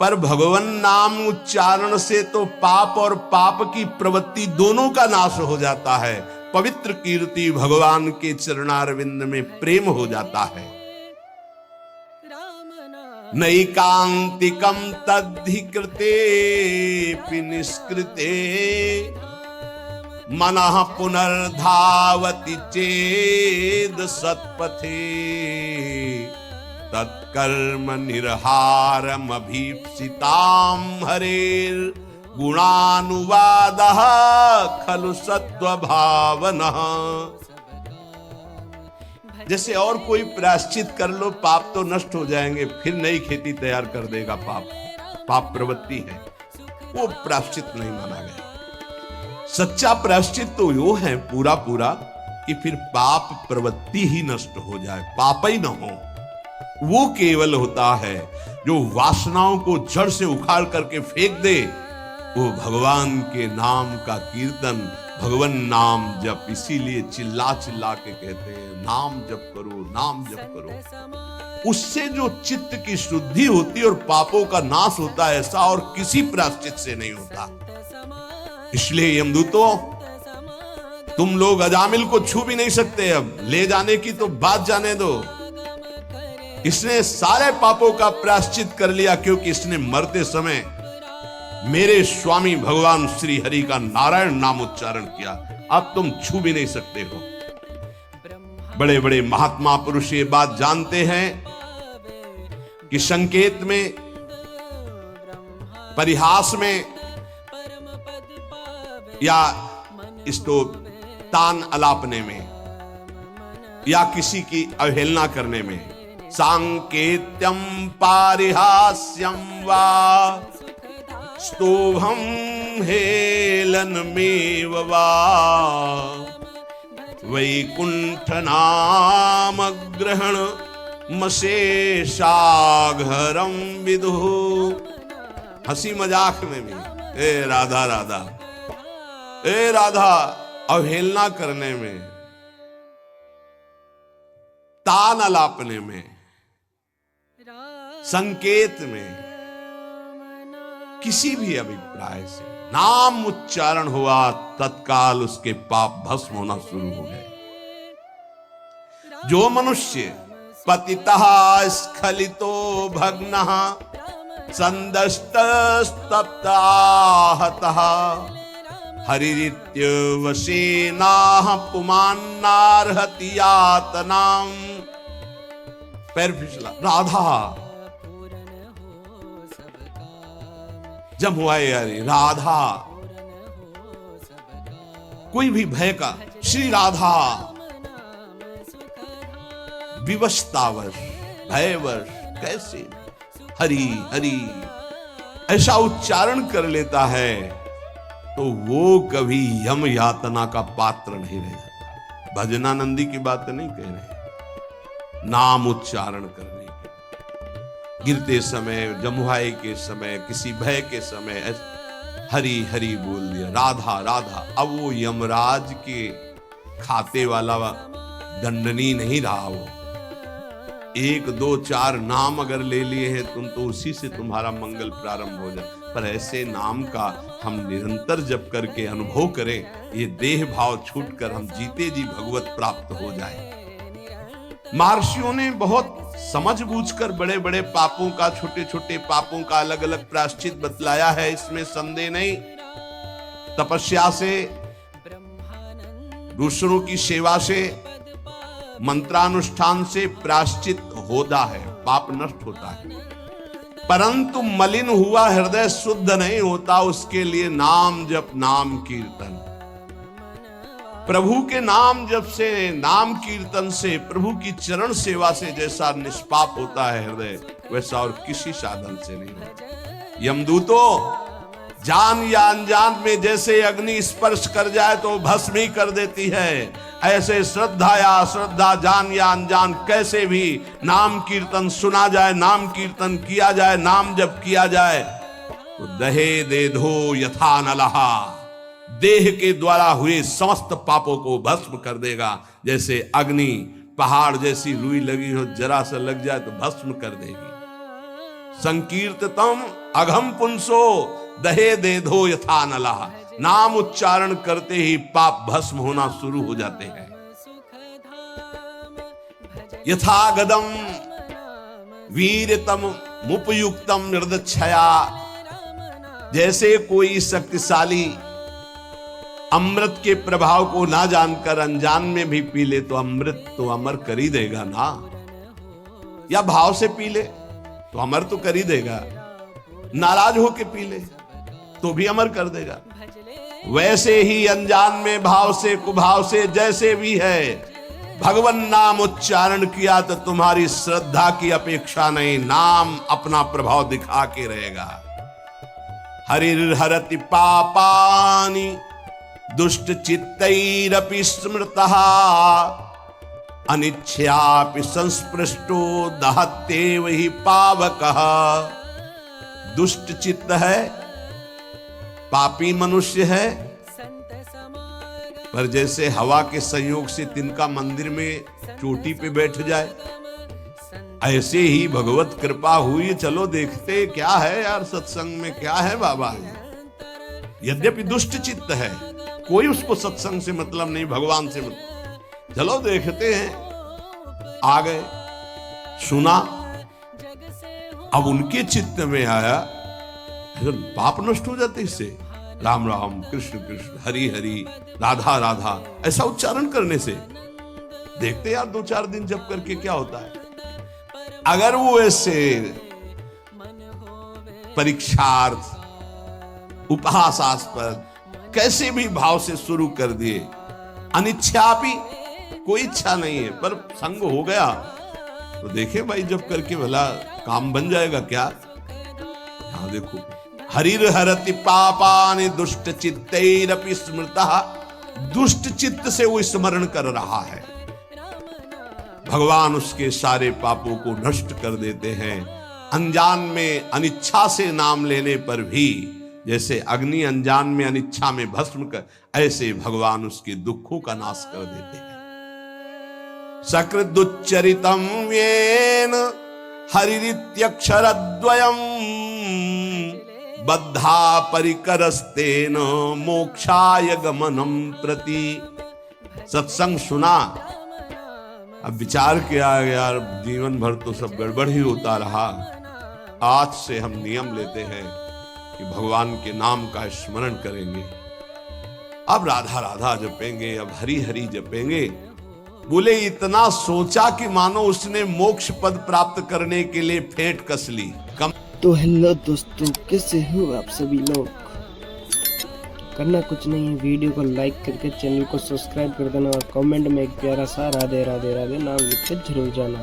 पर भगवान नाम उच्चारण से तो पाप और पाप की प्रवृत्ति दोनों का नाश हो जाता है। पवित्र कीर्ति भगवान के चरणारविंद में प्रेम हो जाता है। नैकांतिकम तद्धि कृते निष्कृते मनः पुनर्धावति चेद सत्पथे तत्कर्म निर्हारम अभीप्सिताम हरेर गुणानुवादः खलु सत्वभावनः। जैसे और कोई प्रायश्चित कर लो पाप तो नष्ट हो जाएंगे, फिर नई खेती तैयार कर देगा पाप। पाप प्रवृत्ति है, वो प्रायश्चित नहीं माना गया। सच्चा प्रायश्चित तो यो है पूरा पूरा कि फिर पाप प्रवृत्ति ही नष्ट हो जाए, पाप ही न हो। वो केवल होता है जो वासनाओं को जड़ से उखाड़ करके फेंक दे। वो भगवान के नाम का कीर्तन, भगवान नाम जप, इसीलिए चिल्ला चिल्ला के कहते हैं नाम जप करो, नाम जप करो। उससे जो चित्त की शुद्धि होती है और पापों का नाश होता है, ऐसा और किसी प्रायश्चित से नहीं होता। इसलिए यमदूतों, तुम लोग अजामिल को छू भी नहीं सकते, अब ले जाने की तो बात जाने दो। इसने सारे पापों का प्रायश्चित कर लिया क्योंकि इसने मरते समय मेरे स्वामी भगवान श्री हरि का नारायण नाम उच्चारण किया। अब तुम छू भी नहीं सकते हो। बड़े बड़े महात्मा पुरुष ये बात जानते हैं कि संकेत में, परिहास में या इसको तान अलापने में या किसी की अवहेलना करने में, सांकेत्यम पारिहास्यम वा स्तोभम हेलनमेव वा वैकुंठ नाम ग्रहण मशेषाघरम विदु। हंसी मजाक में भी ए राधा राधा, ए राधा, अवहेलना करने में, तान अलापने में, संकेत में, किसी भी अभिप्राय से नाम उच्चारण हुआ, तत्काल उसके पाप भस्म होना शुरू हो गए। जो मनुष्य पतितः स्खलितो भग्नः संदष्टस्तप्ताहतः हरिरित्यवशेनाः पुमान्नार्हति यातनां। पैर फिसला, राधा जब हुआ यारी, राधा कोई भी भय का, श्री राधा विवशतावश, भयवश, कैसे हरि हरि ऐसा उच्चारण कर लेता है तो वो कभी यम यातना का पात्र नहीं रह जाता। भजनानंदी की बात नहीं कह रहे, नाम उच्चारण करने के, गिरते समय, जमुहाई के समय, किसी भय के समय हरि हरि बोल दिया, राधा राधा। अब वो यमराज के खाते वाला दंडनी नहीं रहा। वो 1 2 4 नाम अगर ले लिए हैं तुम तो उसी से तुम्हारा मंगल प्रारंभ हो जाए। पर ऐसे नाम का हम निरंतर जप करके अनुभव करें, ये देह भाव छूटकर हम जीते जी भगवत प्राप्त हो जाए। महर्षियों ने बहुत समझ बूझकर बड़े बड़े पापों का, छोटे छोटे पापों का अलग अलग प्रायश्चित बतलाया है, इसमें संदेह नहीं। तपस्या से, दूसरों की सेवा से, मंत्रानुष्ठान से प्रायश्चित होता है, पाप नष्ट होता है। परंतु मलिन हुआ हृदय शुद्ध नहीं होता, उसके लिए नाम जप, नाम कीर्तन। प्रभु के नाम जप से, नाम कीर्तन से, प्रभु की चरण सेवा से जैसा निष्पाप होता है हृदय, वैसा और किसी साधन से नहीं होता। यमदूतों, जान या अनजान में जैसे अग्नि स्पर्श कर जाए तो भस्म ही कर देती है, ऐसे श्रद्धा या अश्रद्धा, जान या अनजान, कैसे भी नाम कीर्तन सुना जाए, नाम कीर्तन किया जाए, नाम जप किया जाए तो दहे दे धो यथा नलहा, देह के द्वारा हुए समस्त पापों को भस्म कर देगा। जैसे अग्नि पहाड़ जैसी रुई लगी हो, जरा सा लग जाए तो भस्म कर देगी। संकीर्ततम अघम पुंसो दहे देधो यथा नला। नाम उच्चारण करते ही पाप भस्म होना शुरू हो जाते हैं। यथा गदम वीरतम मुपयुक्तम निर्दक्षया। जैसे कोई शक्तिशाली अमृत के प्रभाव को ना जानकर अनजान में भी पी ले तो अमृत तो अमर कर ही देगा ना, या भाव से पी ले तो अमर तो कर ही देगा, नाराज होके पी ले तो भी अमर कर देगा। वैसे ही अनजान में भाव से कुभाव से जैसे भी है, भगवान नाम उच्चारण किया तो तुम्हारी श्रद्धा की अपेक्षा नहीं, नाम अपना प्रभाव दिखा के रहेगा। हरिर्हरति पापानि दुष्ट चित्तैरपि स्मृतः अनिच्छयापि संस्पृष्टो दहत्येव हि पावकः। दुष्ट चित्त है, पापी मनुष्य है, पर जैसे हवा के संयोग से तिनका मंदिर में चोटी पे बैठ जाए, ऐसे ही भगवत कृपा हुई। चलो देखते क्या है यार, सत्संग में क्या है बाबा। यद्यपि दुष्ट चित्त है, कोई उसको सत्संग से मतलब नहीं, भगवान से मतलब, चलो देखते हैं। आ गए, सुना, अब उनके चित्त में आया, पाप नष्ट हो जाते इससे। राम राम कृष्ण कृष्ण हरि हरि राधा राधा ऐसा उच्चारण करने से। देखते यार 2-4 दिन जप करके क्या होता है। अगर वो ऐसे परीक्षार्थ उपहासास्पद कैसे भी भाव से शुरू कर दिए, अनिच्छापि कोई इच्छा नहीं है पर संग हो गया, तो देखे भाई जब करके भला काम बन जाएगा क्या। हाँ देखो, हरिर्हरति पापानि दुष्ट चित्तैरपि स्मृतः। दुष्ट चित्त से वो स्मरण कर रहा है, भगवान उसके सारे पापों को नष्ट कर देते हैं। अनजान में अनिच्छा से नाम लेने पर भी, जैसे अग्नि अनजान में अनिच्छा में भस्म कर, ऐसे भगवान उसके दुखों का नाश कर देते हैं। सकृदुच्चरितम येन हरिरित्यक्षरद्वयम् बद्धा परिकरस्तेन मोक्षाय गमनम प्रति। सत्संग सुना, अब विचार किया यार जीवन भर तो सब गड़बड़ ही होता रहा, आज से हम नियम लेते हैं कि भगवान के नाम का स्मरण करेंगे। अब राधा राधा जपेंगे, अब हरि हरि जपेंगे। बोले इतना सोचा कि मानो उसने मोक्ष पद प्राप्त करने के लिए फेंट कस ली। तो हेलो दोस्तों, कैसे हो आप सभी लोग। करना कुछ नहीं है, वीडियो को लाइक करके चैनल को सब्सक्राइब कर देना और कमेंट में एक प्यारा सा राधे राधे राधे नाम लिख के जरूर जाना।